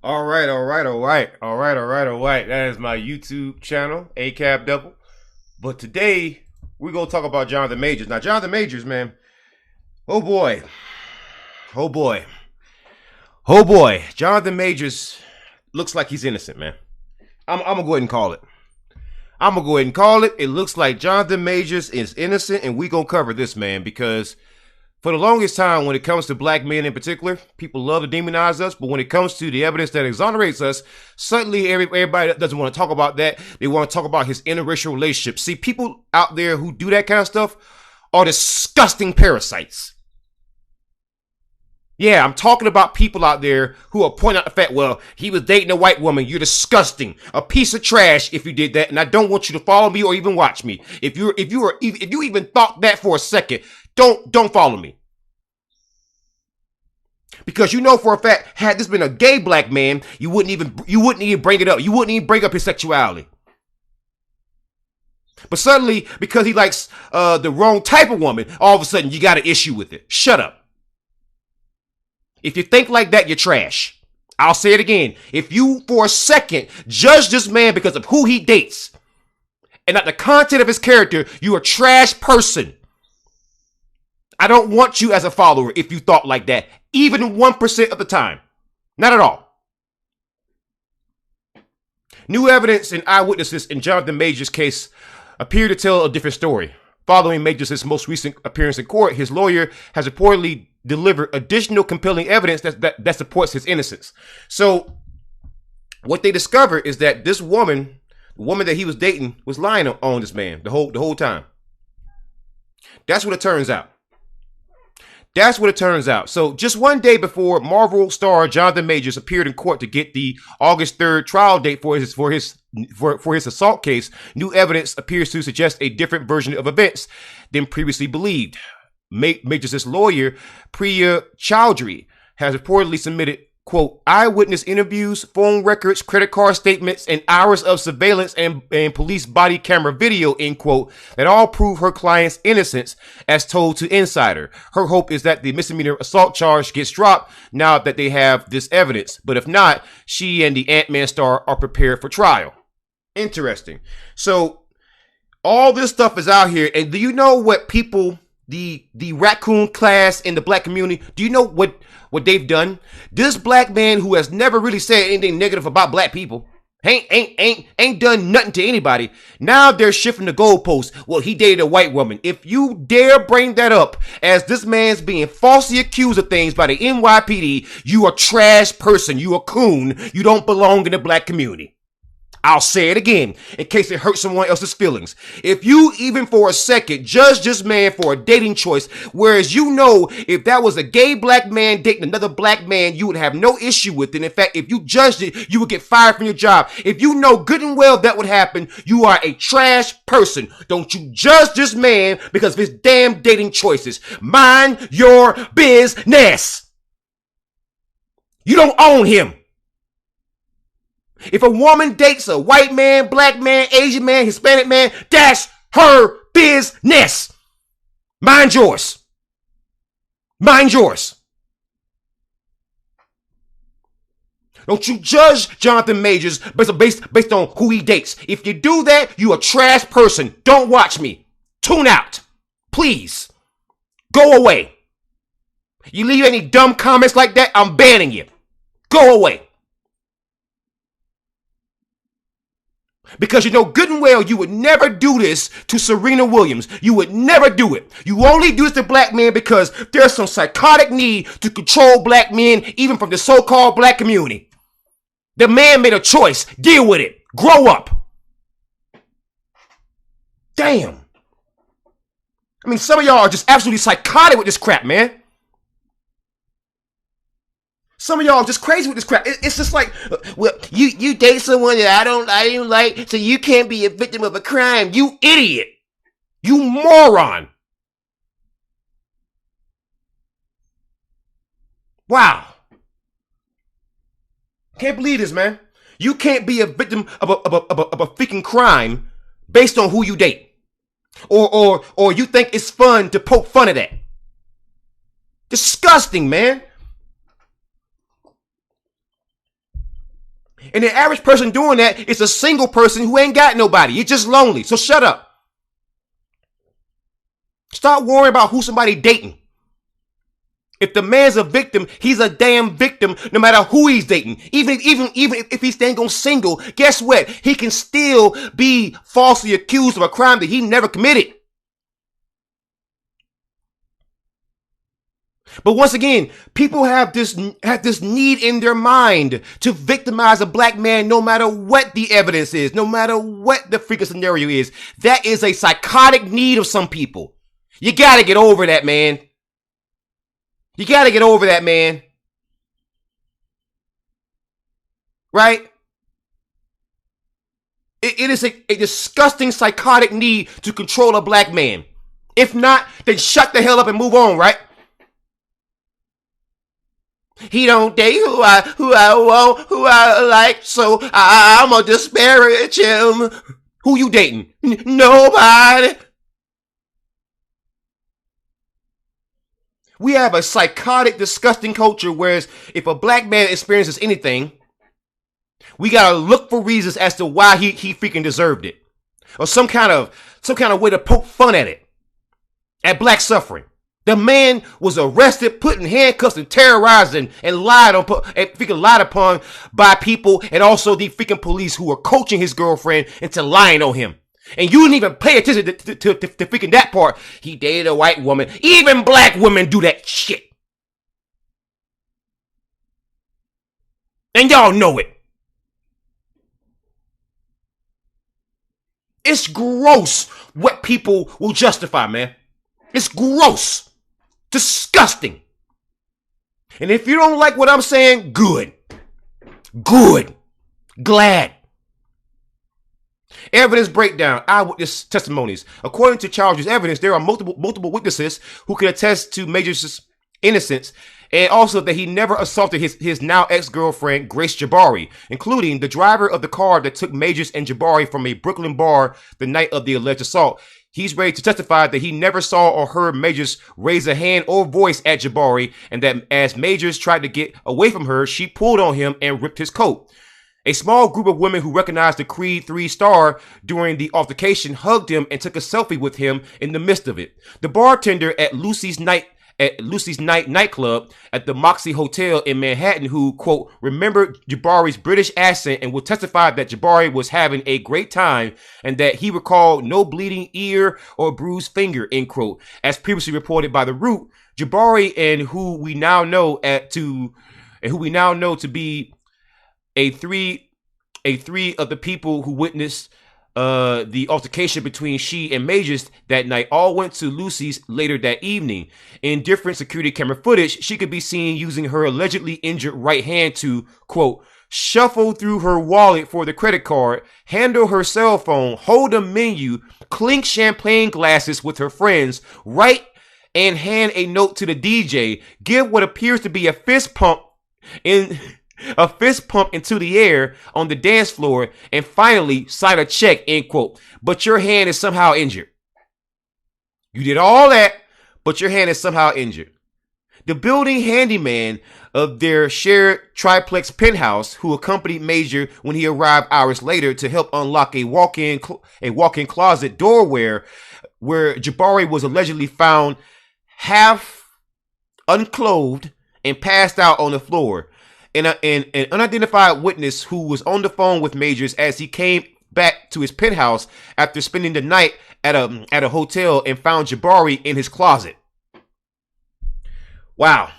All right. That is my YouTube channel, ACAB Double. But today we're gonna talk about Johnathan Majors. Now, Johnathan Majors, man. Oh boy, oh boy, oh boy. Johnathan Majors looks like he's innocent, man. I'm gonna go ahead and call it. It looks like Johnathan Majors is innocent, and we gonna cover this, man, because for the longest time, when it comes to black men in particular, people love to demonize us. But when it comes to the evidence that exonerates us, suddenly everybody doesn't want to talk about that. They want to talk about his interracial relationship. See, people out there who do that kind of stuff are disgusting parasites. Yeah, I'm talking about people out there who are pointing out the fact, well, he was dating a white woman. You're disgusting. A piece of trash if you did that. And I don't want you to follow me or even watch me. If you even thought that for a second, don't follow me. Because you know for a fact, had this been a gay black man, you wouldn't even bring it up. You wouldn't even bring up his sexuality. But suddenly, because he likes the wrong type of woman, all of a sudden you got an issue with it. Shut up. If you think like that, you're trash. I'll say it again. If you, for a second, judge this man because of who he dates and not the content of his character, you're a trash person. I don't want you as a follower if you thought like that, even 1% of the time. Not at all. New evidence and eyewitnesses in Johnathan Majors' case appear to tell a different story. Following Majors' most recent appearance in court, his lawyer has reportedly delivered additional compelling evidence that supports his innocence. So what they discovered is that this woman, the woman that he was dating, was lying on this man the whole time. That's what it turns out. So just one day before Marvel star Johnathan Majors appeared in court to get the August 3rd trial date for his assault case, new evidence appears to suggest a different version of events than previously believed. Majors' lawyer, Priya Chowdhury, has reportedly submitted, quote, eyewitness interviews, phone records, credit card statements, and hours of surveillance and police body camera video, end quote, that all prove her client's innocence, as told to Insider. Her hope is that the misdemeanor assault charge gets dropped now that they have this evidence. But if not, she and the Ant-Man star are prepared for trial. Interesting. So all this stuff is out here. And do you know what people, the raccoon class in the black community, do you know what they've done? This black man who has never really said anything negative about black people, ain't done nothing to anybody. Now they're shifting the goalposts. Well, he dated a white woman. If you dare bring that up as this man's being falsely accused of things by the NYPD, you a trash person. You a coon. You don't belong in the black community. I'll say it again in case it hurts someone else's feelings. If you even for a second judge this man for a dating choice, whereas you know if that was a gay black man dating another black man, you would have no issue with it. In fact, if you judged it, you would get fired from your job. If you know good and well that would happen, you are a trash person. Don't you judge this man because of his damn dating choices. Mind your business. You don't own him. If a woman dates a white man, black man, Asian man, Hispanic man, that's her business. Mind yours. Mind yours. Don't you judge Johnathan Majors based on who he dates. If you do that, you a trash person. Don't watch me. Tune out. Please. Go away. You leave any dumb comments like that, I'm banning you. Go away. Because you know good and well you would never do this to Serena Williams. You would never do it. You only do this to black men because there's some psychotic need to control black men, even from the so-called black community. The man made a choice. Deal with it. Grow up. Damn. I mean, some of y'all are just absolutely psychotic with this crap, man. Some of y'all are just crazy with this crap. It's just like, well, you date someone that I don't like, so you can't be a victim of a crime. You idiot. You moron. Wow. Can't believe this, man. You can't be a victim of a freaking crime based on who you date. Or you think it's fun to poke fun at that. Disgusting, man. And the average person doing that is a single person who ain't got nobody. You're just lonely. So shut up. Stop worrying about who somebody dating. If the man's a victim, he's a damn victim no matter who he's dating. Even if he's staying on single, guess what? He can still be falsely accused of a crime that he never committed. But once again, people have this need in their mind to victimize a black man no matter what the evidence is, no matter what the freaking scenario is. That is a psychotic need of some people. You gotta get over that, man. You gotta get over that, man. Right? It is a disgusting psychotic need to control a black man. If not, then shut the hell up and move on, right? He don't date who I want, who I like, so I'm gonna disparage him. Who you dating? Nobody. We have a psychotic, disgusting culture whereas if a black man experiences anything, we gotta look for reasons as to why he freaking deserved it. Or some kind of way to poke fun at it. At black suffering. The man was arrested, put in handcuffs, and terrorized and lied upon by people, and also the freaking police who were coaching his girlfriend into lying on him. And you didn't even pay attention to freaking that part. He dated a white woman. Even black women do that shit. And y'all know it. It's gross what people will justify, man. It's gross. Disgusting. And if you don't like what I'm saying, good. Glad. Evidence breakdown. Eyewitness testimonies. According to Charles' evidence, there are multiple witnesses who can attest to Majors' innocence and also that he never assaulted his now ex-girlfriend, Grace Jabari, including the driver of the car that took Majors and Jabari from a Brooklyn bar the night of the alleged assault. He's ready to testify that he never saw or heard Majors raise a hand or voice at Jabari, and that as Majors tried to get away from her, she pulled on him and ripped his coat. A small group of women who recognized the Creed 3 star during the altercation hugged him and took a selfie with him in the midst of it. The bartender at Lucy's Night nightclub at the Moxie Hotel in Manhattan, who, quote, remembered Jabari's British accent and will testify that Jabari was having a great time and that he recalled no bleeding ear or bruised finger, end quote. As previously reported by The Root, Jabari, and who we now know to be a three of the people who witnessed the altercation between she and Majors that night, all went to Lucy's later that evening. In different security camera footage, she could be seen using her allegedly injured right hand to, quote, shuffle through her wallet for the credit card, handle her cell phone, hold a menu, clink champagne glasses with her friends, write and hand a note to the DJ, give what appears to be a fist pump into the air on the dance floor, and finally sign a check, end quote. But your hand is somehow injured. You did all that, but your hand is somehow injured. The building handyman of their shared triplex penthouse, who accompanied Major when he arrived hours later to help unlock a walk-in closet door where Jabari was allegedly found half unclothed and passed out on the floor. An unidentified witness who was on the phone with Majors as he came back to his penthouse after spending the night at a hotel and found Jabari in his closet. Wow.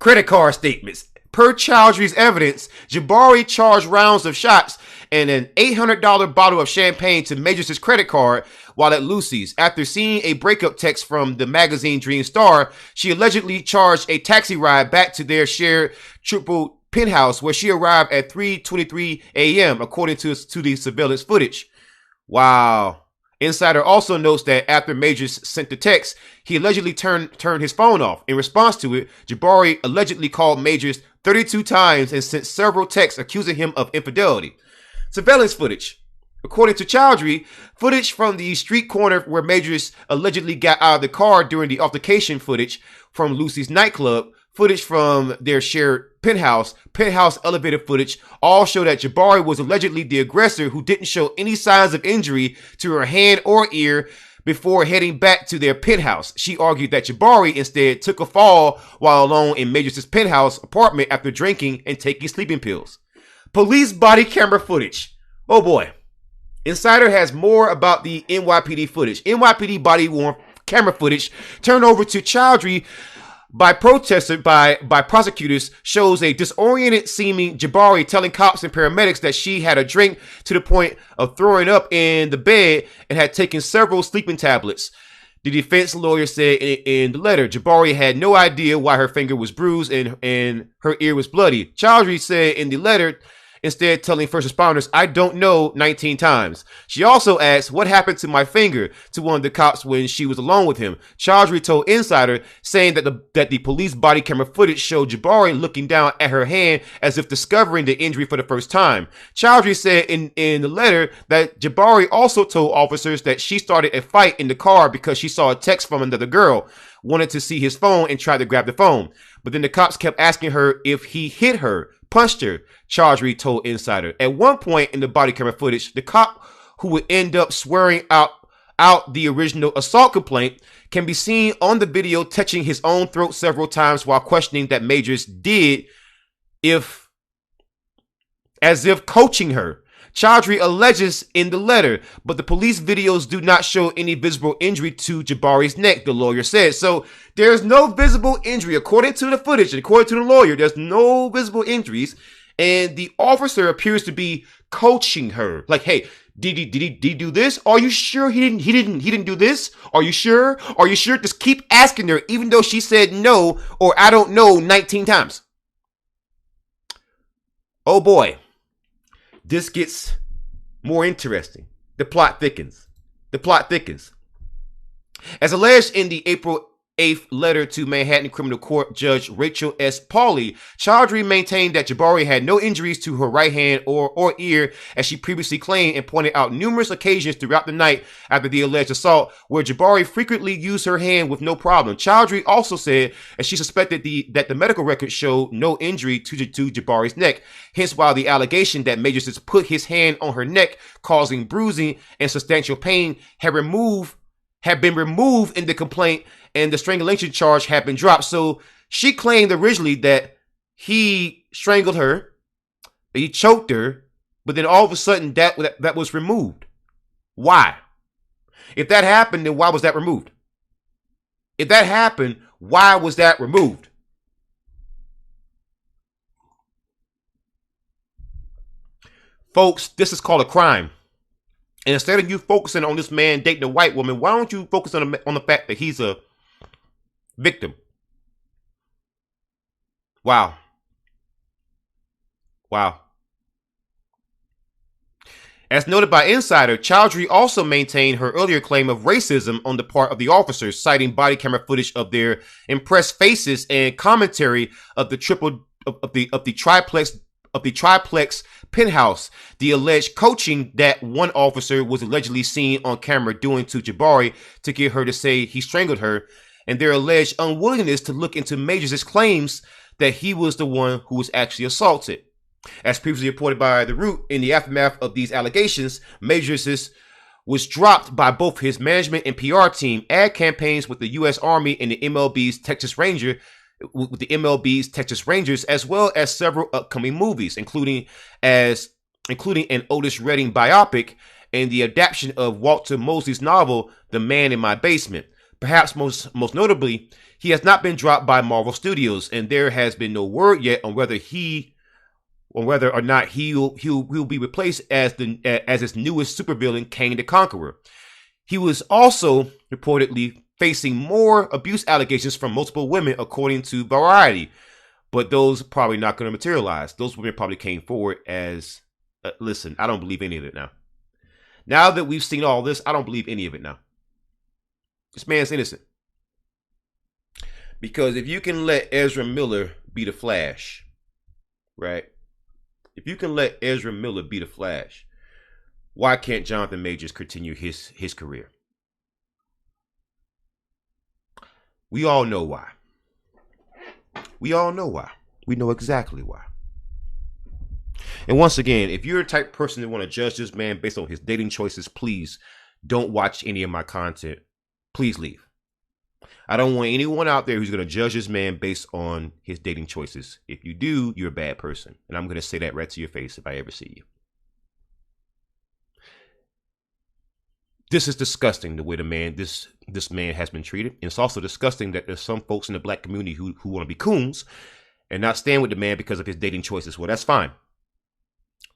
Credit card statements. Per Chowdhury's evidence, Jabari charged rounds of shots and an $800 bottle of champagne to Majors' credit card while at Lucy's. After seeing a breakup text from the magazine Dream Star, she allegedly charged a taxi ride back to their shared triple penthouse, where she arrived at 3:23 a.m., according to the surveillance footage. Wow. Insider also notes that after Majors sent the text, he allegedly turned his phone off. In response to it, Jabari allegedly called Majors 32 times and sent several texts accusing him of infidelity. Surveillance footage. According to Chowdhury, footage from the street corner where Majors allegedly got out of the car during the altercation, footage from Lucy's nightclub, footage from their shared penthouse elevator footage all show that Jabari was allegedly the aggressor who didn't show any signs of injury to her hand or ear before heading back to their penthouse. She argued that Jabari instead took a fall while alone in Majors' penthouse apartment after drinking and taking sleeping pills. Police body camera footage. Oh boy. Insider has more about the NYPD footage. NYPD body-worn camera footage turned over to Chowdhury by prosecutors shows a disoriented seeming Jabari telling cops and paramedics that she had a drink to the point of throwing up in the bed and had taken several sleeping tablets. The defense lawyer said in the letter, Jabari had no idea why her finger was bruised and her ear was bloody. Chowdhury said in the letter, instead telling first responders, I don't know, 19 times. She also asked what happened to my finger to one of the cops when she was alone with him. Chowdhury told Insider, saying that the police body camera footage showed Jabari looking down at her hand as if discovering the injury for the first time. Chowdhury said in the letter that Jabari also told officers that she started a fight in the car because she saw a text from another girl, wanted to see his phone and tried to grab the phone. But then the cops kept asking her if he hit her, punched her, Chowdhury told Insider. At one point in the body camera footage, the cop who would end up swearing out the original assault complaint can be seen on the video touching his own throat several times while questioning that Majors did as if coaching her. Chowdhury alleges in the letter, but the police videos do not show any visible injury to Jabari's neck, the lawyer said. So there's no visible injury. According to the footage, and according to the lawyer, there's no visible injuries. And the officer appears to be coaching her. Like, hey, did he do this? Are you sure he didn't do this? Are you sure? Are you sure? Just keep asking her, even though she said no or I don't know 19 times. Oh boy. This gets more interesting. The plot thickens. As alleged in the April 8th letter to Manhattan Criminal Court Judge Rachel S. Pauley, Chowdhury maintained that Jabari had no injuries to her right hand or ear, as she previously claimed, and pointed out numerous occasions throughout the night after the alleged assault where Jabari frequently used her hand with no problem. Chowdhury also said that she suspected that the medical records showed no injury to Jabari's neck. Hence why the allegation that Majors has put his hand on her neck, causing bruising and substantial pain, had been removed in the complaint, and the strangulation charge had been dropped. So she claimed originally that he strangled her, he choked her, but then all of a sudden that was removed. Why? If that happened, then why was that removed? If that happened, why was that removed? Folks, this is called a crime. And instead of you focusing on this man dating a white woman, why don't you focus on the fact that he's a victim? Wow. As noted by Insider, Chowdhury also maintained her earlier claim of racism on the part of the officers, citing body camera footage of their impressed faces and commentary of the triplex penthouse, the alleged coaching that one officer was allegedly seen on camera doing to Jabari to get her to say he strangled her, and their alleged unwillingness to look into Majors' claims that he was the one who was actually assaulted. As previously reported by The Root, in the aftermath of these allegations, Majors was dropped by both his management and PR team. Ad campaigns with the U.S. Army and the MLB's Texas Rangers, as well as several upcoming movies, including an Otis Redding biopic and the adaptation of Walter Mosley's novel, The Man in My Basement. Perhaps most notably, he has not been dropped by Marvel Studios, and there has been no word yet on whether or not he'll be replaced as its newest supervillain, Kang the Conqueror. He was also reportedly facing more abuse allegations from multiple women, according to Variety, but those are probably not going to materialize. Those women probably came forward as, listen, I don't believe any of it now. Now that we've seen all this, I don't believe any of it now. This man's innocent. Because if you can let Ezra Miller be the Flash, right? If you can let Ezra Miller be the Flash, why can't Johnathan Majors continue his career? We all know why. We all know why. We know exactly why. And once again, if you're a type of person that want to judge this man based on his dating choices, please don't watch any of my content. Please leave. I don't want anyone out there who's going to judge this man based on his dating choices. If you do, you're a bad person. And I'm going to say that right to your face if I ever see you. This is disgusting the way this man has been treated. And it's also disgusting that there's some folks in the black community who want to be coons and not stand with the man because of his dating choices. Well, that's fine.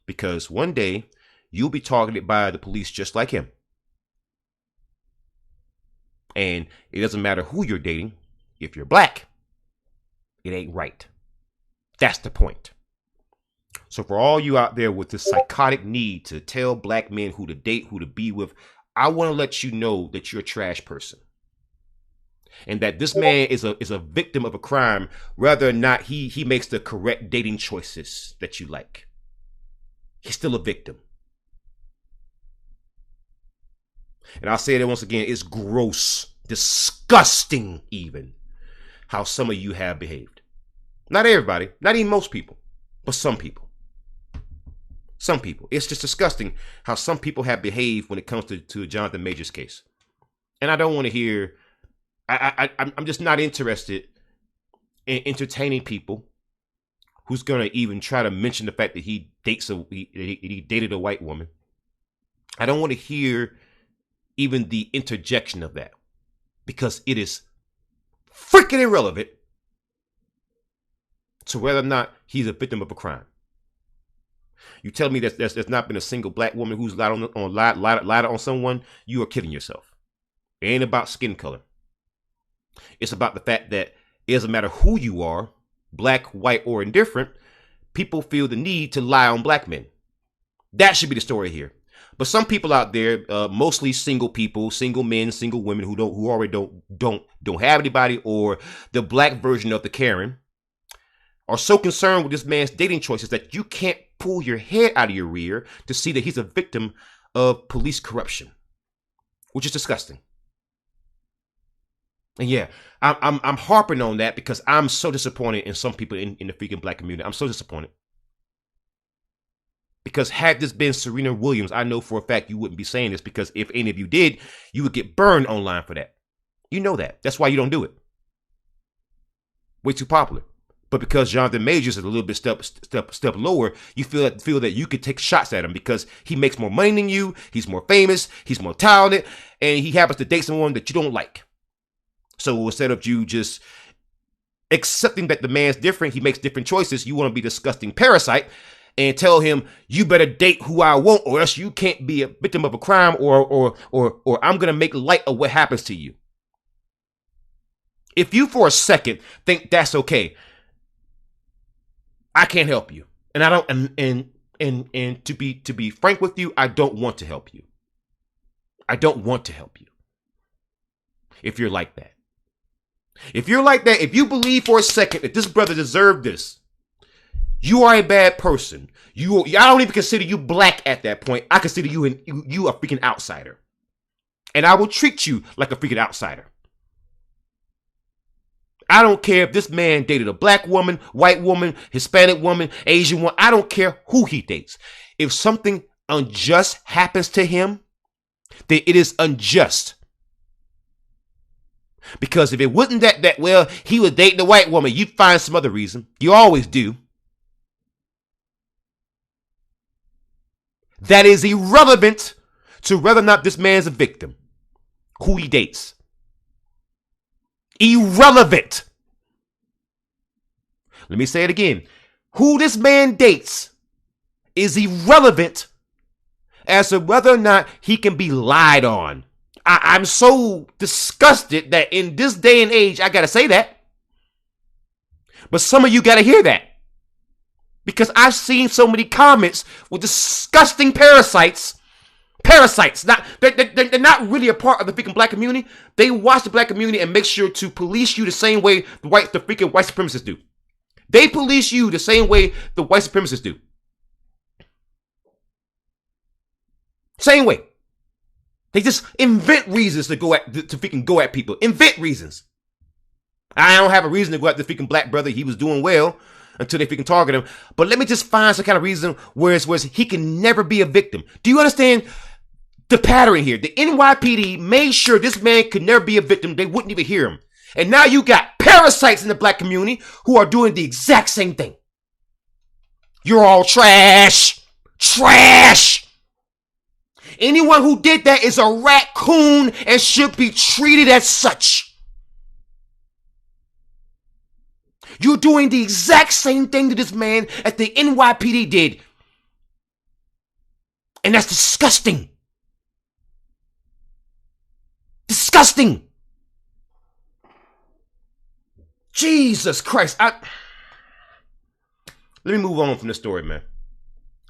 Because one day you'll be targeted by the police just like him. And it doesn't matter who you're dating. If you're black, it ain't right. That's the point. So for all you out there with this psychotic need to tell black men who to date, who to be with, I want to let you know that you're a trash person. And that this man is a victim of a crime, whether or not he makes the correct dating choices that you like. He's still a victim. And I'll say that once again, it's gross, disgusting even, how some of you have behaved. Not everybody, not even most people, but some people. Some people. It's just disgusting how some people have behaved when it comes to Johnathan Majors' case. And I don't want to hear, I'm just not interested in entertaining people who's going to even try to mention the fact that he dated a white woman. I don't want to hear even the interjection of that, because it is freaking irrelevant to whether or not he's a victim of a crime. You tell me that there's not been a single black woman who's lied on someone, you are kidding yourself. It ain't about skin color. It's about the fact that it doesn't matter who you are, black, white, or indifferent, people feel the need to lie on black men. That should be the story here. But some people out there, mostly single people, single men, single women who already don't have anybody, or the black version of the Karen, are so concerned with this man's dating choices that you can't pull your head out of your rear to see that he's a victim of police corruption, which is disgusting. And yeah, I'm harping on that because I'm so disappointed in some people in the freaking black community. I'm so disappointed. Because had this been Serena Williams, I know for a fact you wouldn't be saying this, because if any of you did, you would get burned online for that. You know that. That's why you don't do it. Way too popular. But because Johnathan Majors is a little bit step lower, you feel that you could take shots at him because he makes more money than you, he's more famous, he's more talented, and he happens to date someone that you don't like. So instead of you just accepting that the man's different, he makes different choices, you want to be a disgusting parasite and tell him, you better date who I want, or else you can't be a victim of a crime, or I'm going to make light of what happens to you. If you for a second think that's okay, I can't help you. And I don't, and to be frank with you, I don't want to help you. I don't want to help you. If you're like that. If you're like that, if you believe for a second that this brother deserved this, you are a bad person. I don't even consider you black at that point. I consider you a freaking outsider. And I will treat you like a freaking outsider. I don't care if this man dated a black woman, white woman, Hispanic woman, Asian one. I don't care who he dates. If something unjust happens to him, then it is unjust. Because if it wasn't that well, he was dating a white woman, you'd find some other reason. You always do. That is irrelevant to whether or not this man's a victim. Who he dates. Irrelevant. Let me say it again. Who this man dates is irrelevant as to whether or not he can be lied on. I'm so disgusted that in this day and age, I got to say that. But some of you got to hear that. Because I've seen so many comments with disgusting parasites. Parasites. They're not really a part of the freaking black community. They watch the black community and make sure to police you the same way the freaking white supremacists do. They police you the same way the white supremacists do. Same way. They just invent reasons to freaking go at people. Invent reasons. I don't have a reason to go after the freaking black brother. He was doing well until they freaking target him. But let me just find some kind of reason where he can never be a victim. Do you understand the pattern here? The NYPD made sure this man could never be a victim. They wouldn't even hear him. And now you got parasites in the black community who are doing the exact same thing. You're all trash. Trash. Anyone who did that is a raccoon and should be treated as such. You're doing the exact same thing to this man as the NYPD did. And that's disgusting. Disgusting. Jesus Christ. Let me move on from this story, man.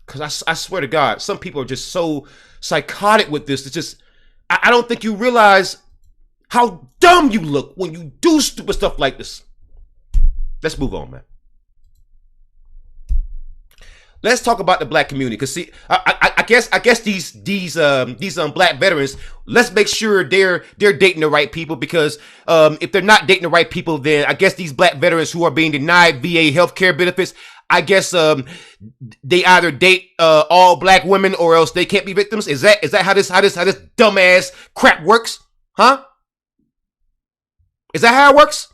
Because I swear to God, some people are just so psychotic with this. It's just, I don't think you realize how dumb you look when you do stupid stuff like this. Let's move on, man. Let's talk about the black community. Cause see, I guess these black veterans, let's make sure they're dating the right people. Because if they're not dating the right people, then I guess these black veterans who are being denied VA healthcare benefits, I guess they either date all black women or else they can't be victims. Is that how this dumbass crap works? Huh? Is that how it works?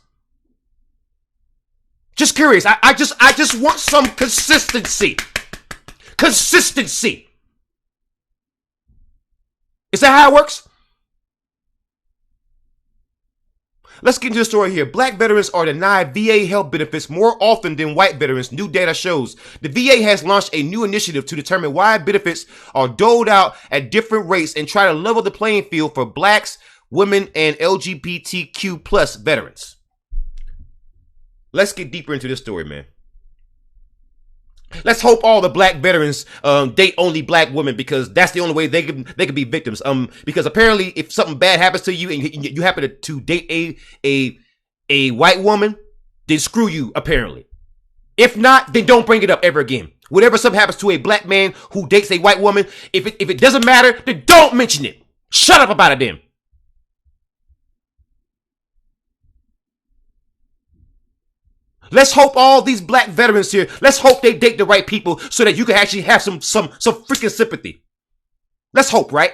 Just curious. I just want some consistency. Consistency. Is that how it works? Let's get into the story here. Black veterans are denied VA health benefits more often than white veterans, new data shows. The VA has launched a new initiative to determine why benefits are doled out at different rates and try to level the playing field for blacks, women, and LGBTQ plus veterans. Let's get deeper into this story, man. Let's hope all the black veterans date only black women, because that's the only way they can be victims. Because apparently, if something bad happens to you and you happen to date a white woman, then screw you. Apparently, if not, then don't bring it up ever again. Whenever something happens to a black man who dates a white woman, if it doesn't matter, then don't mention it. Shut up about it, then. Let's hope all these black veterans here, let's hope they date the right people so that you can actually have some freaking sympathy. Let's hope, right?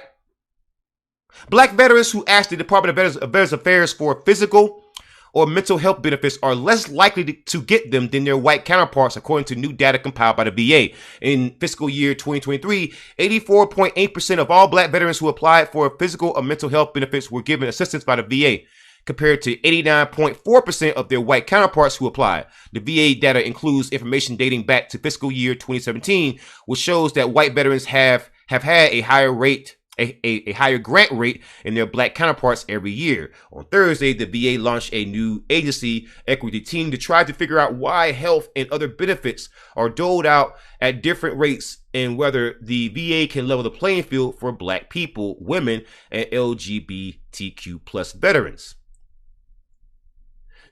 Black veterans who ask the Department of Veterans Affairs for physical or mental health benefits are less likely to get them than their white counterparts, according to new data compiled by the VA. In fiscal year 2023, 84.8% of all black veterans who applied for physical or mental health benefits were given assistance by the VA, compared to 89.4% of their white counterparts who applied. The VA data includes information dating back to fiscal year 2017, which shows that white veterans have had a higher rate, a higher grant rate in their black counterparts every year. On Thursday, the VA launched a new agency equity team to try to figure out why health and other benefits are doled out at different rates and whether the VA can level the playing field for black people, women, and LGBTQ plus veterans.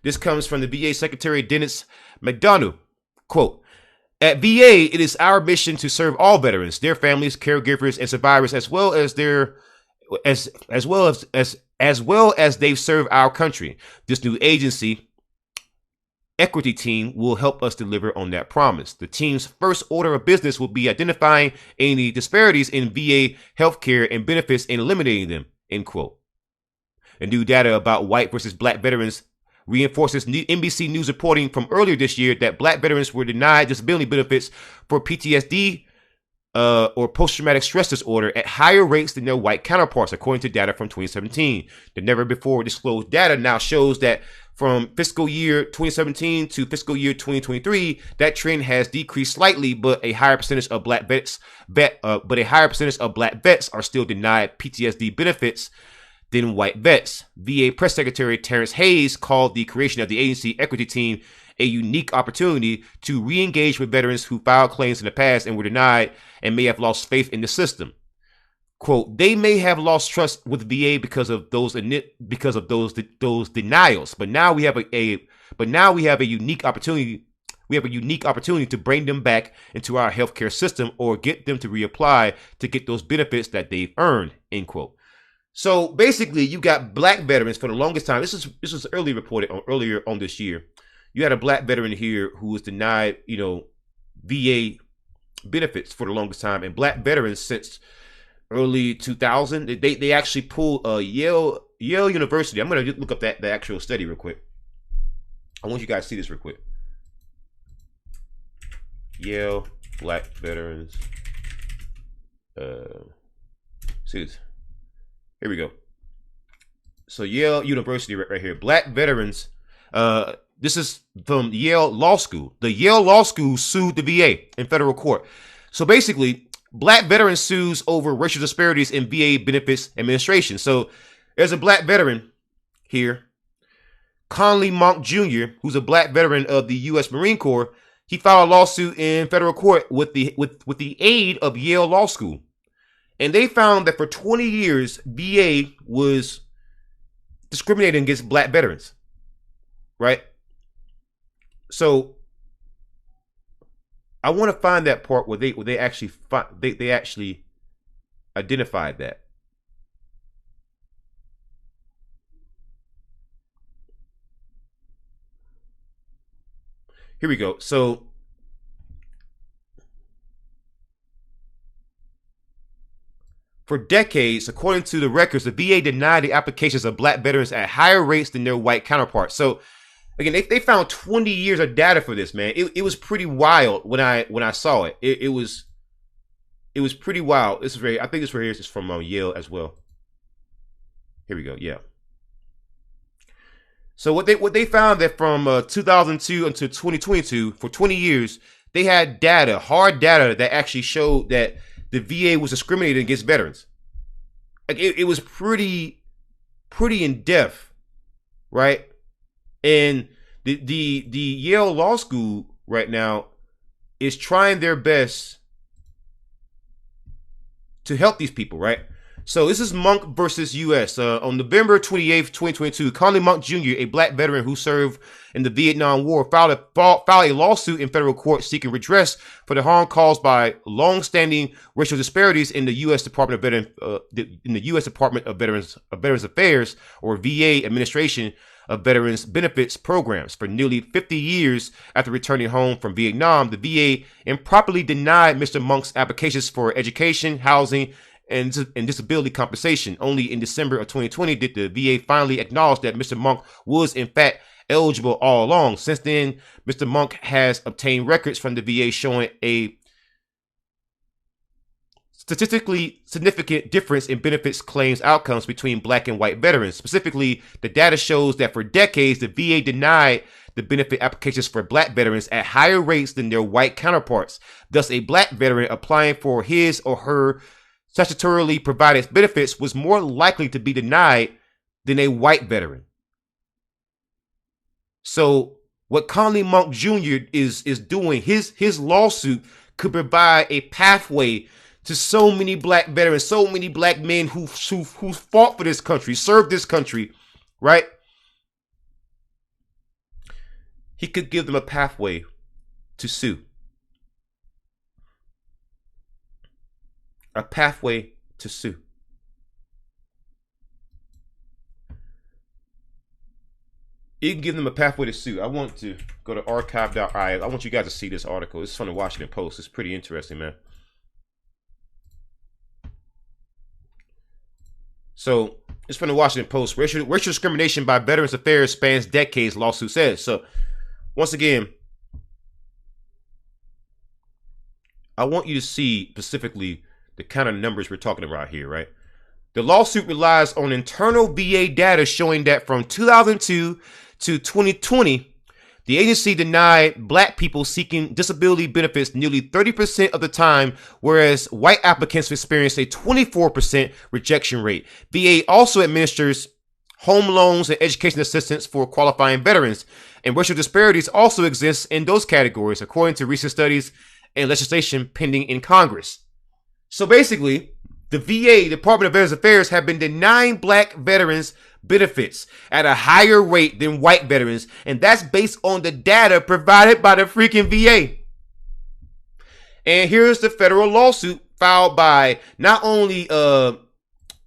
This comes from the VA Secretary Dennis McDonough. Quote, "At VA, it is our mission to serve all veterans, their families, caregivers, and survivors, as well as they serve our country. This new agency equity team will help us deliver on that promise. The team's first order of business will be identifying any disparities in VA healthcare and benefits and eliminating them." End quote. And new data about white versus black veterans reinforces NBC News reporting from earlier this year that black veterans were denied disability benefits for PTSD or post-traumatic stress disorder at higher rates than their white counterparts, according to data from 2017. The never-before disclosed data now shows that from fiscal year 2017 to fiscal year 2023, that trend has decreased slightly, but a higher percentage of black vets are still denied PTSD benefits than white vets. VA Press Secretary Terrence Hayes called the creation of the agency equity team a unique opportunity to re-engage with veterans who filed claims in the past and were denied and may have lost faith in the system. Quote, "They may have lost trust with VA because of those denials, but now we have a unique opportunity. We have a unique opportunity to bring them back into our healthcare system or get them to reapply to get those benefits that they've earned." End quote. So basically, you got black veterans for the longest time. This was earlier on this year. You had a black veteran here who was denied, VA benefits for the longest time, and black veterans since early 2000. They actually pulled Yale University. I'm gonna look up the actual study real quick. I want you guys to see this real quick. Yale black veterans. See this. Here we go. So Yale University right here. Black veterans. This is from Yale Law School. The Yale Law School sued the VA in federal court. So basically, black veterans sues over racial disparities in VA benefits administration. So there's a black veteran here, Conley Monk Jr., who's a black veteran of the U.S. Marine Corps. He filed a lawsuit in federal court with the aid of Yale Law School. And they found that for 20 years, VA was discriminating against black veterans, right? So I want to find that part where they actually identified that. Here we go. So for decades, according to the records, the VA denied the applications of black veterans at higher rates than their white counterparts. So again, they found 20 years of data for this, man. It was pretty wild when I saw it. It was pretty wild. This is I think this right here is from Yale as well. Here we go. Yeah. So what they found that from 2002 until 2022, for 20 years, they had data, hard data that actually showed that the VA was discriminating against veterans. Like it was pretty in depth, right? And the Yale Law School right now is trying their best to help these people, right? So this is Monk versus U.S. On November 28th, 2022, Conley Monk Jr., a black veteran who served in the Vietnam War, filed a lawsuit in federal court seeking redress for the harm caused by long-standing racial disparities in the U.S. Department of Veterans Affairs, or VA administration of Veterans Benefits programs. For nearly 50 years after returning home from Vietnam, the VA improperly denied Mr. Monk's applications for education, housing, and disability compensation. Only in December of 2020 did the VA finally acknowledge that Mr. Monk was in fact eligible all along. Since then, Mr. Monk has obtained records from the VA showing a statistically significant difference in benefits claims outcomes between black and white veterans. Specifically, the data shows that for decades, the VA denied the benefit applications for black veterans at higher rates than their white counterparts. Thus, a black veteran applying for his or her statutorily provided benefits was more likely to be denied than a white veteran. So what Conley Monk Jr. is doing, his lawsuit could provide a pathway to so many black veterans, so many black men who fought for this country, served this country, right? He could give them a pathway to sue. A pathway to sue. You can give them a pathway to sue. I want to go to archive.is. I want you guys to see this article. It's from the Washington Post. It's pretty interesting, man. So it's from the Washington Post. Racial discrimination by Veterans Affairs spans decades, lawsuit says. So once again, I want you to see specifically the kind of numbers we're talking about here, right? The lawsuit relies on internal VA data showing that from 2002 to 2020, the agency denied black people seeking disability benefits nearly 30% of the time, whereas white applicants experienced a 24% rejection rate. VA also administers home loans and education assistance for qualifying veterans, and racial disparities also exist in those categories, according to recent studies and legislation pending in Congress. So basically, the VA, Department of Veterans Affairs, have been denying black veterans benefits at a higher rate than white veterans, and that's based on the data provided by the freaking VA. And here's the federal lawsuit filed by not only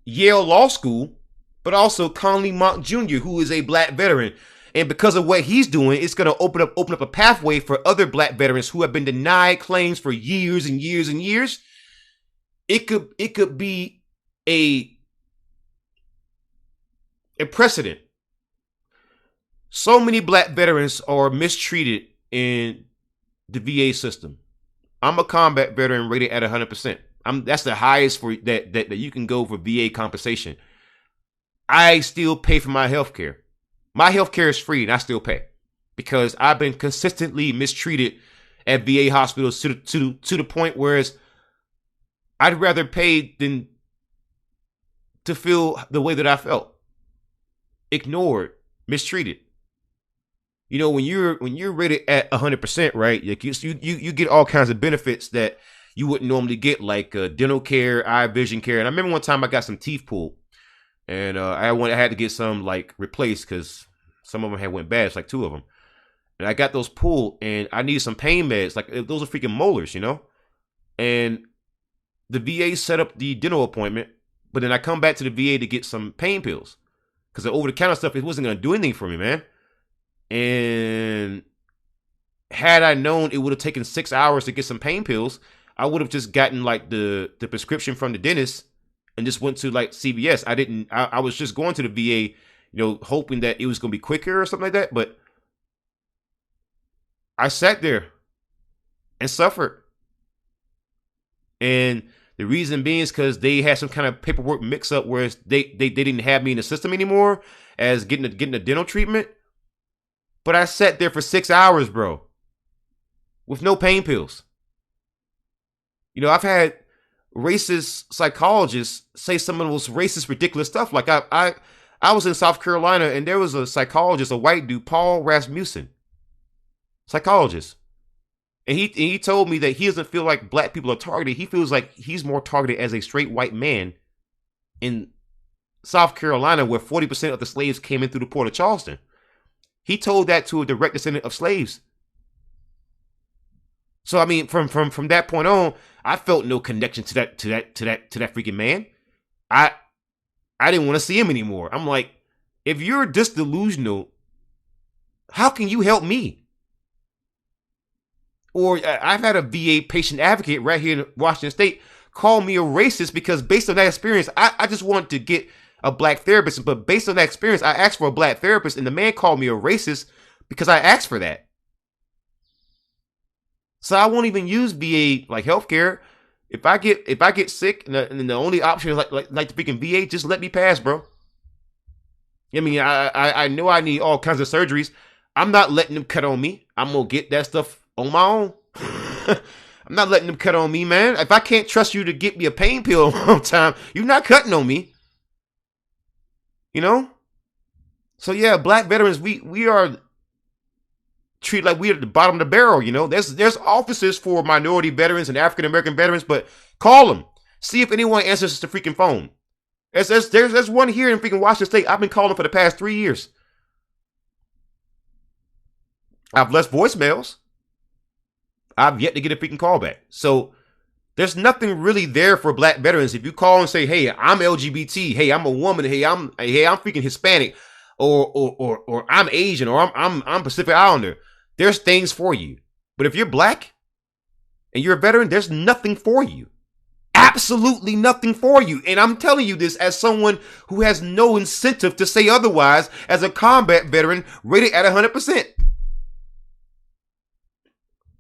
Yale Law School, but also Conley Mont Jr., who is a black veteran. And because of what he's doing, it's going to open up a pathway for other black veterans who have been denied claims for years and years and years. It could be a precedent. So many black veterans are mistreated in the VA system. I'm a combat veteran rated at 100%. That's the highest for that you can go for VA compensation. I still pay for my health care. My health care is free and I still pay because I've been consistently mistreated at VA hospitals to the point where I'd rather pay than to feel the way that I felt. Ignored, mistreated. You know, when you're rated at 100%, right? You get all kinds of benefits that you wouldn't normally get, like dental care, eye vision care. And I remember one time I got some teeth pulled, and I had to get some like replaced because some of them had went bad. It's like 2 of them, and I got those pulled, and I needed some pain meds. Like those are freaking molars, you know. And the VA set up the dental appointment, but then I come back to the VA to get some pain pills because the over-the-counter stuff, it wasn't gonna do anything for me, man. And had I known it would have taken 6 hours to get some pain pills, I would have just gotten like the prescription from the dentist and just went to like CVS. I was just going to the VA, you know, hoping that it was going to be quicker or something like that. But I sat there and suffered. And the reason being is because they had some kind of paperwork mix up where they didn't have me in the system anymore as getting a dental treatment. But I sat there for 6 hours, bro, with no pain pills. You know, I've had racist psychologists say some of the most racist, ridiculous stuff. Like I was in South Carolina and there was a psychologist, a white dude, Paul Rasmussen, psychologist. And he told me that he doesn't feel like black people are targeted. He feels like he's more targeted as a straight white man in South Carolina, where 40% of the slaves came in through the port of Charleston. He told that to a direct descendant of slaves. So I mean, from that point on, I felt no connection to that freaking man. I didn't want to see him anymore. I'm like, if you're this delusional, how can you help me? Or I've had a VA patient advocate right here in Washington State call me a racist because based on that experience, I just wanted to get a black therapist. But based on that experience, I asked for a black therapist and the man called me a racist because I asked for that. So I won't even use VA like healthcare. If I get sick and the only option is like the freaking VA, just let me pass, bro. I mean, I know I need all kinds of surgeries. I'm not letting them cut on me. I'm gonna get that stuff on my own. I'm not letting them cut on me, man. If I can't trust you to get me a pain pill on time, you're not cutting on me. You know? So yeah, black veterans, we are treated like we're at the bottom of the barrel, you know? There's offices for minority veterans and African American veterans, but call them. See if anyone answers the freaking phone. There's one here in freaking Washington State. I've been calling for the past 3 years. I've left voicemails. I've yet to get a freaking call back. So there's nothing really there for black veterans. If you call and say, hey, I'm LGBT, hey, I'm a woman, hey, I'm freaking Hispanic, or I'm Asian, or I'm Pacific Islander, there's things for you. But if you're black and you're a veteran, there's nothing for you. Absolutely nothing for you. And I'm telling you this as someone who has no incentive to say otherwise as a combat veteran rated at 100%.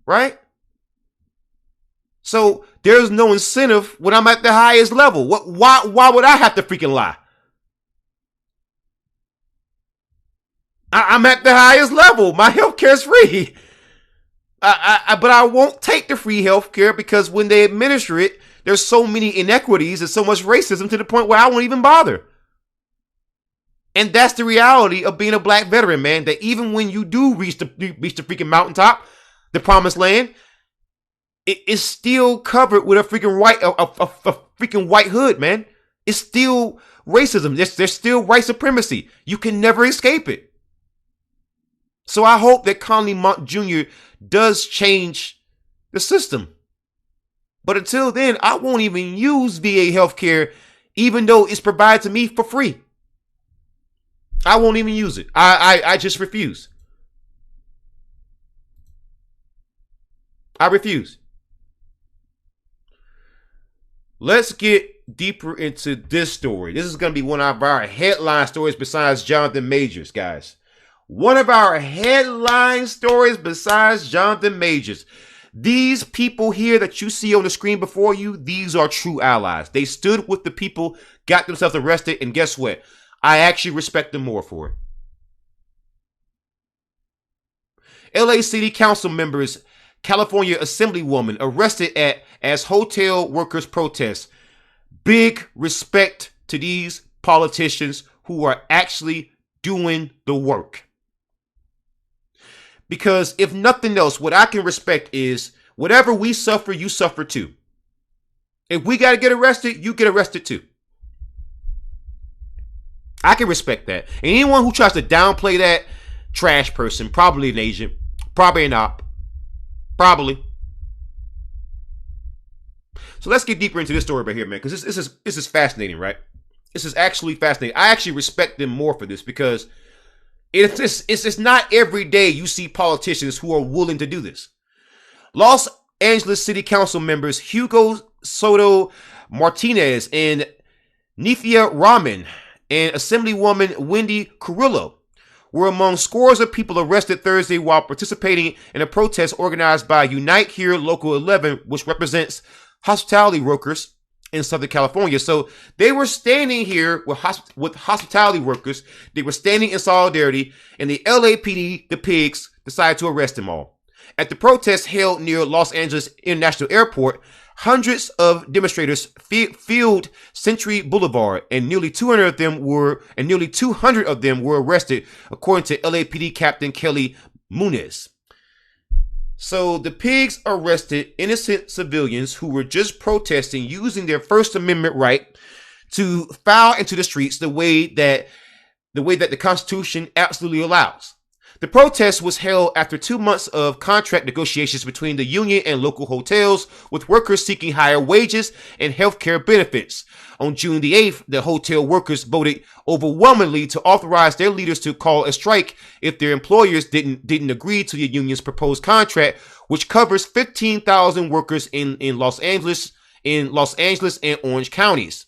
Right? So there's no incentive when I'm at the highest level. Why would I have to freaking lie? I'm at the highest level. My healthcare is free. But I won't take the free healthcare because when they administer it, there's so many inequities and so much racism to the point where I won't even bother. And that's the reality of being a black veteran, man. That even when you do reach the freaking mountaintop, the promised land, it is still covered with a freaking white hood, man. It's still racism. There's still white supremacy. You can never escape it. So I hope that Conley Mont Jr. does change the system. But until then, I won't even use VA healthcare even though it's provided to me for free. I won't even use it. I just refuse. I refuse. Let's get deeper into this story. This is going to be one of our headline stories besides Johnathan Majors, guys. One of our headline stories besides Johnathan Majors. These people here that you see on the screen before you, these are true allies. They stood with the people, got themselves arrested, and guess what? I actually respect them more for it. LA City Council members, California Assemblywoman arrested as hotel workers protest. Big respect to these politicians who are actually doing the work. Because if nothing else, what I can respect is whatever we suffer, you suffer too. If we got to get arrested, you get arrested too. I can respect that. And anyone who tries to downplay that, trash person, probably an agent, probably not, probably. So let's get deeper into this story right here, man, because this is fascinating, right? This is actually fascinating. I actually respect them more for this because it's just not every day you see politicians who are willing to do this. Los Angeles City Council members Hugo Soto Martinez and Nithya Raman and Assemblywoman Wendy Carrillo were among scores of people arrested Thursday while participating in a protest organized by Unite Here Local 11, which represents hospitality workers in Southern California. So they were standing here with hospitality workers. They were standing in solidarity, and the LAPD, the pigs, decided to arrest them all. At the protest held near Los Angeles International Airport, hundreds of demonstrators filled Century Boulevard, and nearly 200 of them were arrested, according to LAPD Captain Kelly Muniz. So the pigs arrested innocent civilians who were just protesting, using their First Amendment right to file into the streets the way that the Constitution absolutely allows. The protest was held after 2 months of contract negotiations between the union and local hotels, with workers seeking higher wages and health care benefits. On June the 8th, the hotel workers voted overwhelmingly to authorize their leaders to call a strike if their employers didn't agree to the union's proposed contract, which covers 15,000 workers in Los Angeles and Orange counties.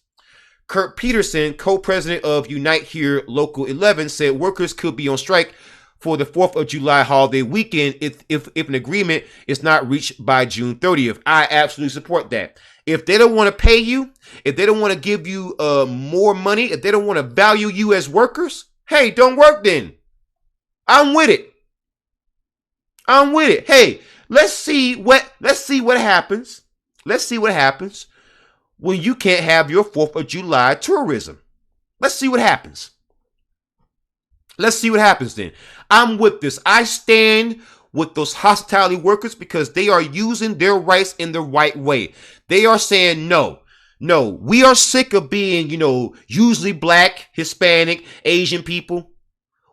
Kurt Peterson, co-president of Unite Here Local 11, said workers could be on strike for the 4th of July holiday weekend if an agreement is not reached by June 30th. I absolutely support that. If they don't want to pay you, if they don't want to give you more money, if they don't want to value you as workers, hey, don't work then. I'm with it. I'm with it. Hey, let's see what happens. Let's see what happens when you can't have your 4th of July tourism. Let's see what happens. Let's see what happens then. I'm with this. I stand with those hospitality workers because they are using their rights in the right way. They are saying, no, we are sick of being, usually black, Hispanic, Asian people.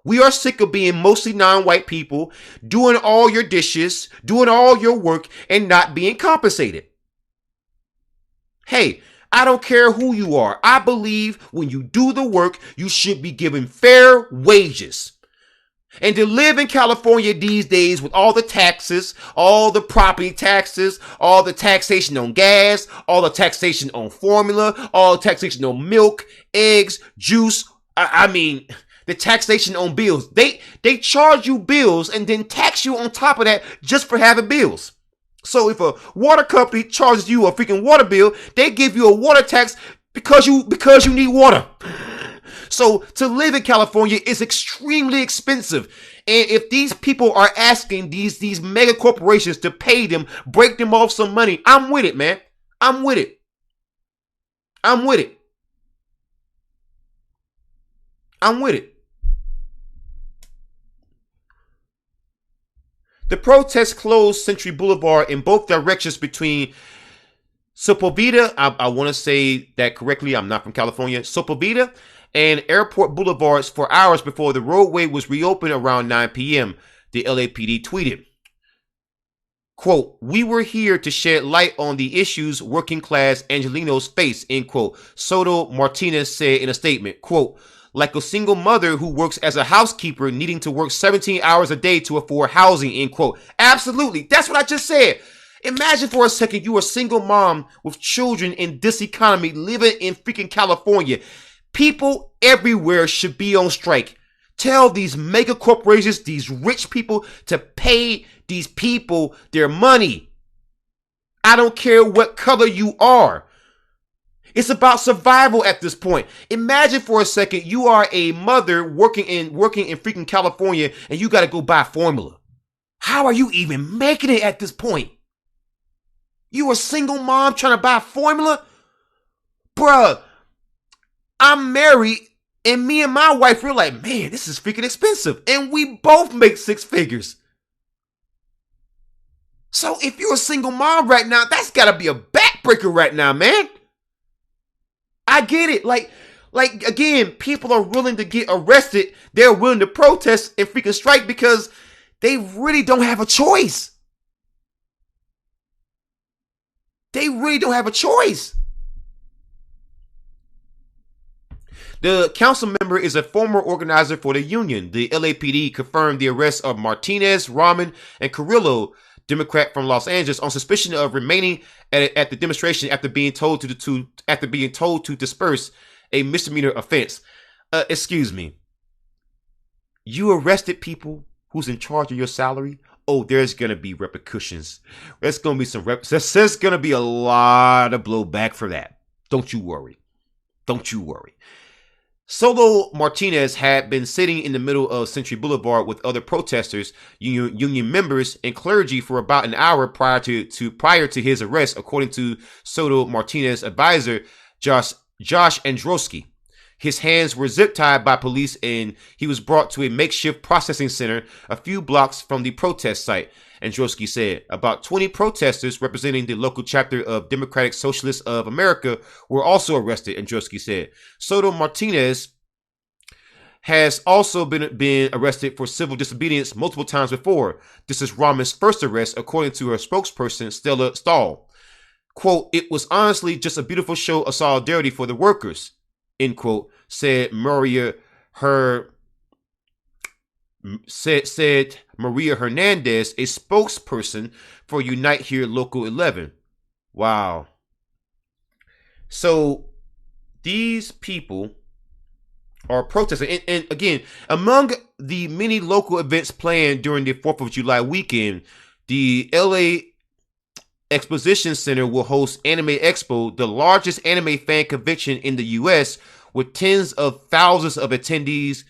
We are sick of being mostly non-white people, doing all your dishes, doing all your work, and not being compensated. Hey, I don't care who you are. I believe when you do the work, you should be given fair wages. And to live in California these days with all the taxes, all the property taxes, all the taxation on gas, all the taxation on formula, all the taxation on milk, eggs, juice, the taxation on bills. They charge you bills and then tax you on top of that just for having bills. So if a water company charges you a freaking water bill, they give you a water tax because you need water. So to live in California is extremely expensive. And if these people are asking these mega corporations to pay them, break them off some money, I'm with it, man. I'm with it. I'm with it. I'm with it. The protest closed Century Boulevard in both directions between Sepulveda, I want to say that correctly, I'm not from California, Sepulveda and Airport Boulevards for hours before the roadway was reopened around 9 p.m., the LAPD tweeted. Quote, we were here to shed light on the issues working class Angelenos face, end quote. Soto Martinez said in a statement, quote, like a single mother who works as a housekeeper needing to work 17 hours a day to afford housing, end quote. Absolutely. That's what I just said. Imagine for a second you're a single mom with children in this economy living in freaking California. People everywhere should be on strike. Tell these mega corporations, these rich people, to pay these people their money. I don't care what color you are. It's about survival at this point. Imagine for a second you are a mother working in freaking California and you got to go buy formula. How are you even making it at this point? You a single mom trying to buy formula? Bruh, I'm married and me and my wife, we're like, man, this is freaking expensive. And we both make 6 figures. So if you're a single mom right now, that's got to be a backbreaker right now, man. I get it. Like again, people are willing to get arrested. They're willing to protest and freaking strike because they really don't have a choice. They really don't have a choice. The council member is a former organizer for the union. The LAPD confirmed the arrest of Martinez, Rahman, and Carrillo, Democrat from Los Angeles, on suspicion of remaining at the demonstration after being told to disperse, a misdemeanor offense. Excuse me. You arrested people who's in charge of your salary? Oh, there's gonna be repercussions. There's gonna be there's gonna be a lot of blowback for that. Don't you worry. Don't you worry. Soto Martinez had been sitting in the middle of Century Boulevard with other protesters, union members, and clergy for about an hour prior to his arrest, according to Soto Martinez's advisor, Josh Androsky. His hands were zip-tied by police and he was brought to a makeshift processing center a few blocks from the protest site, Androsky said. About 20 protesters representing the local chapter of Democratic Socialists of America were also arrested, Androsky said. Soto Martinez has also been arrested for civil disobedience multiple times before. This is Rahman's first arrest, according to her spokesperson, Stella Stahl. Quote, it was honestly just a beautiful show of solidarity for the workers, end quote, said Maria Hernandez, a spokesperson for Unite Here Local 11. Wow. So these people are protesting. And again, among the many local events planned during the 4th of July weekend, the LA Exposition Center will host Anime Expo, the largest anime fan convention in the U.S., with tens of thousands of attendees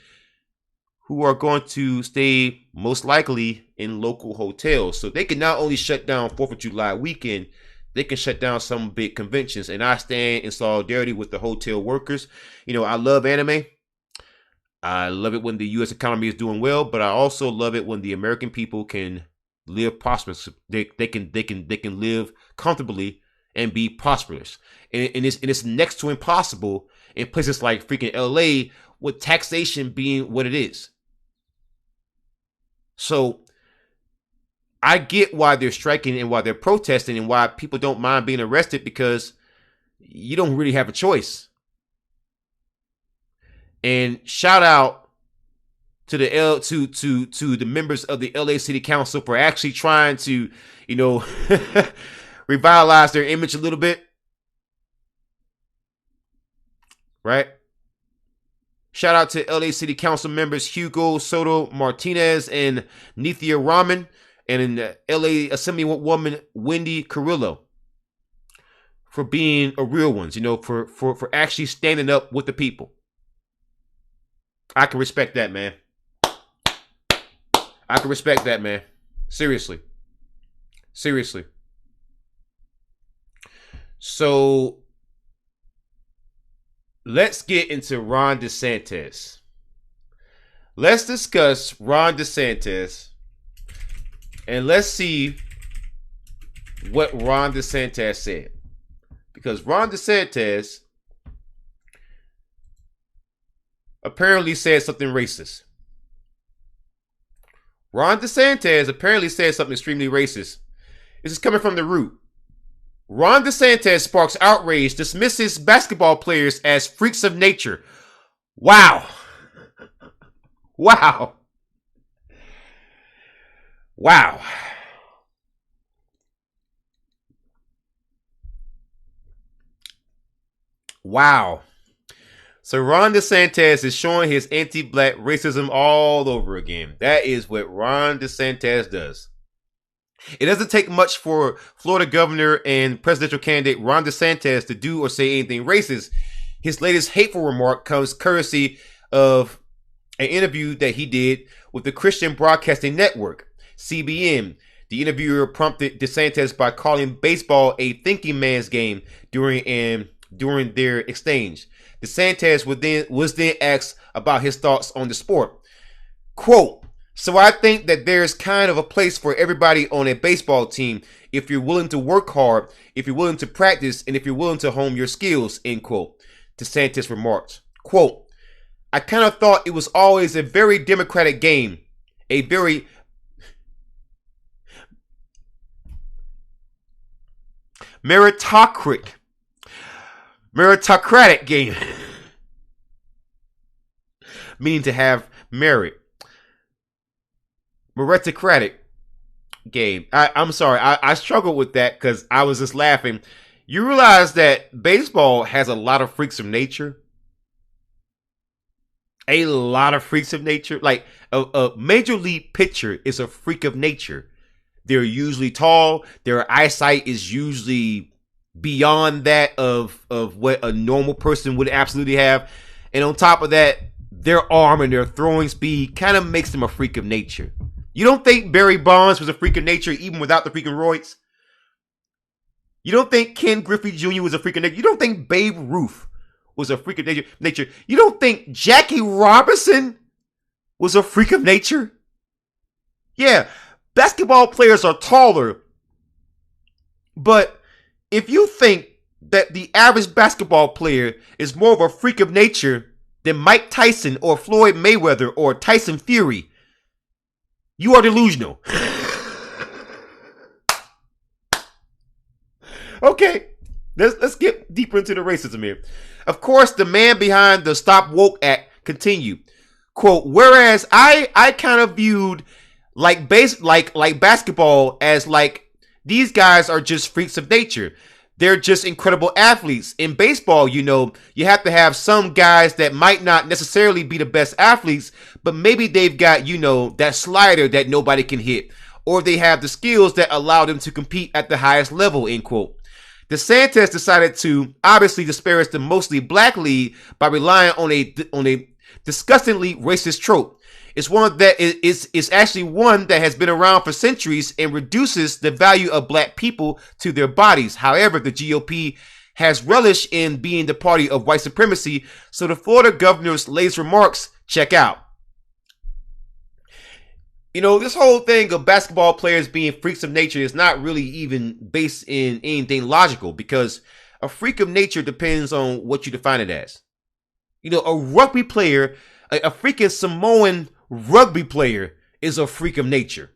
who are going to stay most likely in local hotels. So they can not only shut down 4th of July weekend, they can shut down some big conventions. And I stand in solidarity with the hotel workers. You know, I love anime. I love it when the U.S. economy is doing well, but I also love it when the American people can live prosperous. They can live comfortably and be prosperous. And it's next to impossible in places like freaking LA, with taxation being what it is. So I get why they're striking and why they're protesting and why people don't mind being arrested, because you don't really have a choice. And shout out to the members of the LA City Council for actually trying to, you know, revitalize their image a little bit. Right? Shout out to LA City Council members Hugo Soto Martinez and Nithya Rahman, and LA Assemblywoman Wendy Carrillo for being a real ones, you know, for actually standing up with the people. I can respect that, man. I can respect that, man. Seriously. Seriously. So let's get into Ron DeSantis. Let's discuss Ron DeSantis and let's see what Ron DeSantis said. Because Ron DeSantis apparently said something racist. Ron DeSantis apparently said something extremely racist. This is coming from The Root. Ron DeSantis sparks outrage, dismisses basketball players as freaks of nature. Wow. Wow. Wow. Wow. So Ron DeSantis is showing his anti-black racism all over again. That is what Ron DeSantis does. It doesn't take much for Florida governor and presidential candidate Ron DeSantis to do or say anything racist. His latest hateful remark comes courtesy of an interview that he did with the Christian Broadcasting Network, CBN. The interviewer prompted DeSantis by calling baseball a thinking man's game during their exchange. DeSantis was then asked about his thoughts on the sport. Quote, "So I think that there's kind of a place for everybody on a baseball team if you're willing to work hard, if you're willing to practice, and if you're willing to hone your skills," end quote. DeSantis remarked, quote, "I kind of thought it was always a very democratic game, a very meritocratic game," meaning to have merit. Meritocratic game. I'm sorry. I struggled with that because I was just laughing. You realize that baseball has a lot of freaks of nature? A lot of freaks of nature. Like a major league pitcher is a freak of nature. They're usually tall. Their eyesight is usually beyond that of what a normal person would absolutely have. And on top of that, their arm and their throwing speed kind of makes them a freak of nature. You don't think Barry Bonds was a freak of nature even without the freaking roids? You don't think Ken Griffey Jr. was a freak of nature? You don't think Babe Ruth was a freak of nature? You don't think Jackie Robinson was a freak of nature? Yeah, basketball players are taller, but if you think that the average basketball player is more of a freak of nature than Mike Tyson or Floyd Mayweather or Tyson Fury, you are delusional. Okay, let's get deeper into the racism here. Of course, the man behind the Stop Woke Act continued, quote, "Whereas I kind of viewed like basketball as like these guys are just freaks of nature. They're just incredible athletes. In baseball, you know, you have to have some guys that might not necessarily be the best athletes, but maybe they've got, you know, that slider that nobody can hit, or they have the skills that allow them to compete at the highest level," end quote. DeSantis decided to obviously disparage the mostly black league by relying on a disgustingly racist trope. It's one that is actually one that has been around for centuries and reduces the value of black people to their bodies. However, the GOP has relished in being the party of white supremacy, so the Florida governor's latest remarks check out. You know, this whole thing of basketball players being freaks of nature is not really even based in anything logical, because a freak of nature depends on what you define it as. You know, a rugby player, a freaking Samoan rugby player is a freak of nature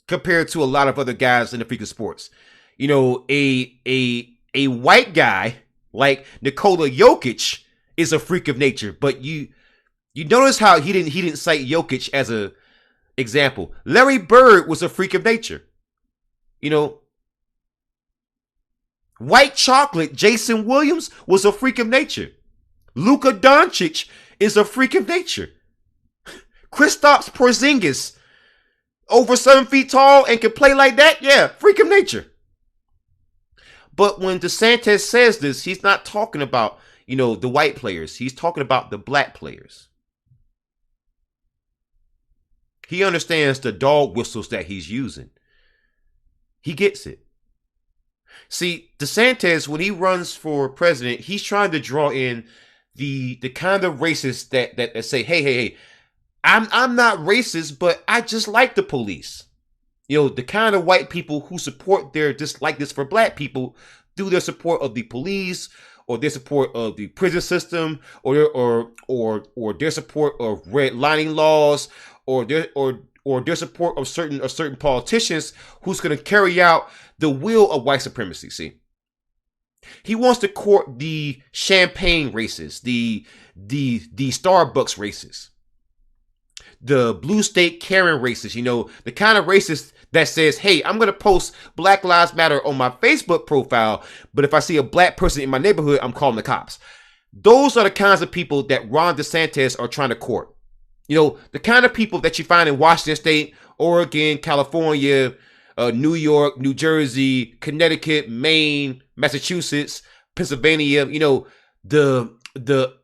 compared to a lot of other guys in the freaking sports. You know, a white guy like Nikola Jokic is a freak of nature, but you notice how he didn't cite Jokic as a example. Larry Bird was a freak of nature. You know, white chocolate Jason Williams was a freak of nature. Luka Doncic is a freak of nature. Kristaps Porzingis, over 7 feet tall and can play like that, yeah, freak of nature. But when DeSantis says this, he's not talking about, you know, the white players. He's talking about the black players. He understands the dog whistles that he's using. He gets it. See, DeSantis, when he runs for president, he's trying to draw in the kind of racists that say, hey, I'm not racist, but I just like the police. You know, the kind of white people who support their dislike this for black people through their support of the police, or their support of the prison system, or their support of redlining laws, or or their support of certain politicians who's going to carry out the will of white supremacy. See, he wants to court the champagne races, the Starbucks races, the blue state Karen races, the kind of races that says, hey, I'm going to post Black Lives Matter on my Facebook profile, but if I see a black person in my neighborhood, I'm calling the cops. Those are the kinds of people that Ron DeSantis are trying to court. The kind of people that you find in Washington State, Oregon, California, New York, New Jersey, Connecticut, Maine, Massachusetts, Pennsylvania, the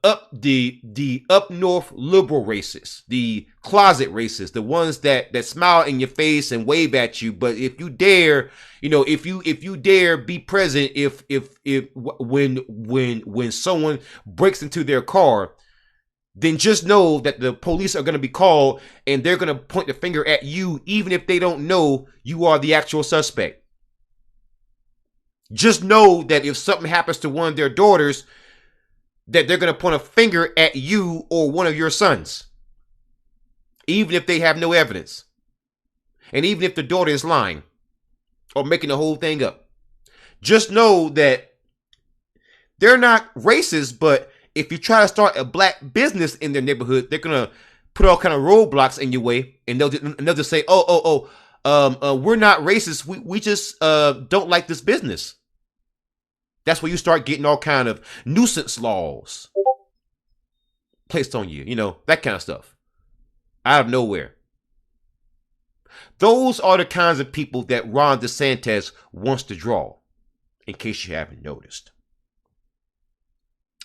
up north liberal racists, the closet racists, the ones that smile in your face and wave at you. But if you dare, if you dare be present, when someone breaks into their car, then just know that the police are going to be called and they're going to point the finger at you, even if they don't know you are the actual suspect. Just know that if something happens to one of their daughters, that they're going to point a finger at you or one of your sons, even if they have no evidence. And even if the daughter is lying or making the whole thing up. Just know that they're not racist, but if you try to start a black business in their neighborhood, they're going to put all kind of roadblocks in your way. And they'll just say, we're not racist. We just don't like this business. That's where you start getting all kind of nuisance laws placed on you, that kind of stuff out of nowhere. Those are the kinds of people that Ron DeSantis wants to draw, in case you haven't noticed.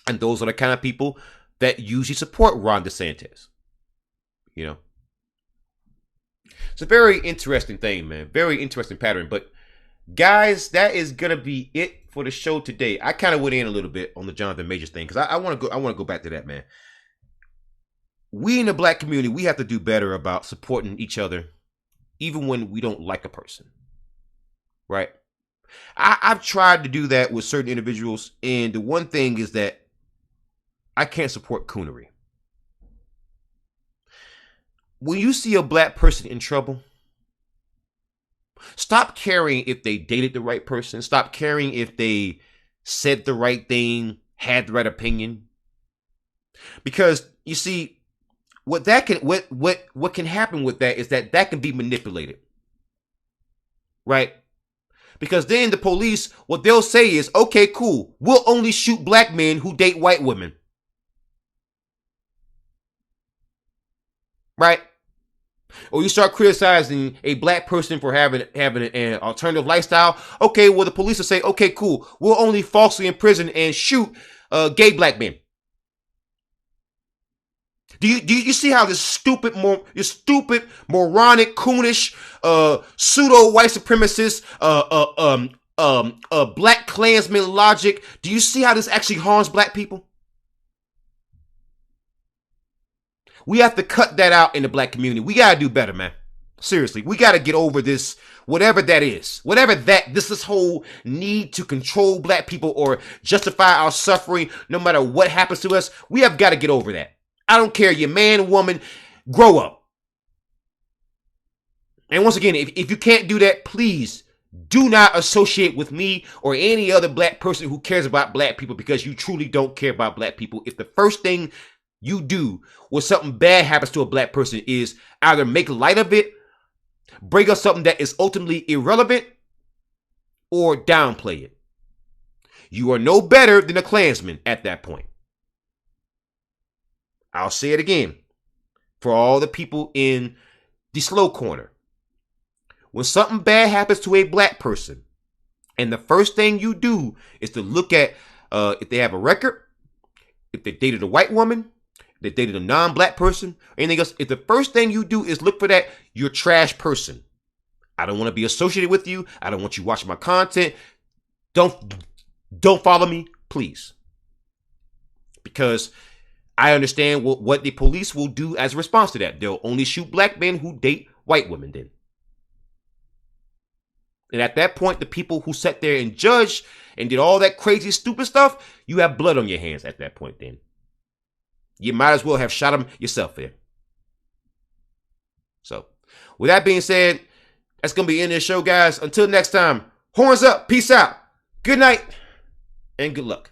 And those are the kind of people that usually support Ron DeSantis. It's a very interesting thing, man. Very interesting pattern. But guys, that is gonna be it for the show today. I kind of went in a little bit on the Johnathan Majors thing because I want to go back to that, man. We in the black community, we have to do better about supporting each other, even when we don't like a person. Right? I've tried to do that with certain individuals, and the one thing is that I can't support coonery. When you see a black person in trouble, stop caring if they dated the right person. Stop caring if they said the right thing, had the right opinion. Because you see, what can happen with that is that can be manipulated. Right? Because then the police, what they'll say is, okay, cool, we'll only shoot black men who date white women. Right? Or you start criticizing a black person for having an alternative lifestyle. Okay, well, the police will say, okay, cool, we'll only falsely imprison and shoot gay black men. Do you see how this stupid, moronic, coonish, pseudo white supremacist, black Klansman logic? Do you see how this actually harms black people? We have to cut that out in the black community. We got to do better, man. Seriously, we got to get over this, whatever that is. This whole need to control black people or justify our suffering no matter what happens to us. We have got to get over that. I don't care, you man, woman, grow up. And once again, if you can't do that, please do not associate with me or any other black person who cares about black people, because you truly don't care about black people. If the first thing you do when something bad happens to a black person is either make light of it, bring up something that is ultimately irrelevant, or downplay it, you are no better than a Klansman at that point. I'll say it again for all the people in the slow corner. When something bad happens to a black person, and the first thing you do is to look at if they have a record, if they dated a white woman, if they dated a non-black person, or anything else, if the first thing you do is look for that, you're a trash person. I don't want to be associated with you. I don't want you watching my content. Don't follow me, please. Because I understand what the police will do as a response to that. They'll only shoot black men who date white women then. And at that point, the people who sat there and judged and did all that crazy, stupid stuff, you have blood on your hands at that point then. You might as well have shot them yourself there. So, With that being said, that's going to be the end of the show, guys. Until next time, horns up, peace out, good night, and good luck.